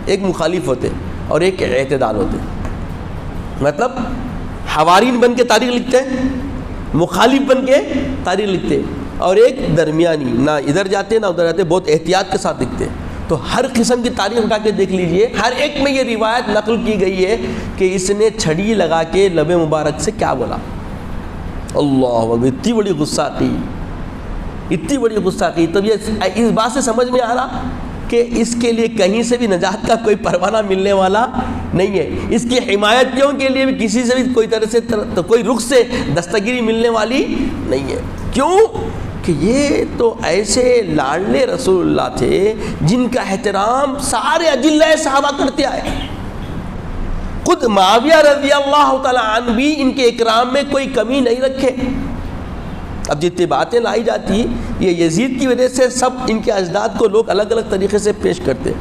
ایک مخالف ہوتے اور ایک اعتدال ہوتے. مطلب حوارین بن کے تاریخ لکھتے ہیں، مخالف بن کے تاریخ لکھتے ہیں، اور ایک درمیانی، نہ ادھر جاتے نہ ادھر جاتے، بہت احتیاط کے ساتھ لکھتے ہیں. تو ہر قسم کی تاریخ اٹھا کے دیکھ لیجئے، ہر ایک میں یہ روایت نقل کی گئی ہے کہ اس نے چھڑی لگا کے لب مبارک سے کیا بولا. اللہ اکبر، اتنی بڑی گستاخی، اتنی بڑی گستاخی. تب یہ اس بات سے سمجھ میں آ رہا کہ اس کے لیے کہیں سے بھی نجات کا کوئی پروانہ ملنے والا نہیں ہے. اس کی حمایتیوں کے لیے بھی کسی سے بھی کوئی طرح سے کوئی رخ سے دستگیری ملنے والی نہیں ہے. کیوں کہ یہ تو ایسے لاڈلے رسول اللہ تھے جن کا احترام سارے اجلہ صحابہ کرتے آئے. خود معاویہ رضی اللہ تعالی عنہ بھی ان کے اکرام میں کوئی کمی نہیں رکھے. اب جتنی باتیں لائی جاتی یہ یزید کی وجہ سے سب ان کے اجداد کو لوگ الگ الگ طریقے سے پیش کرتے.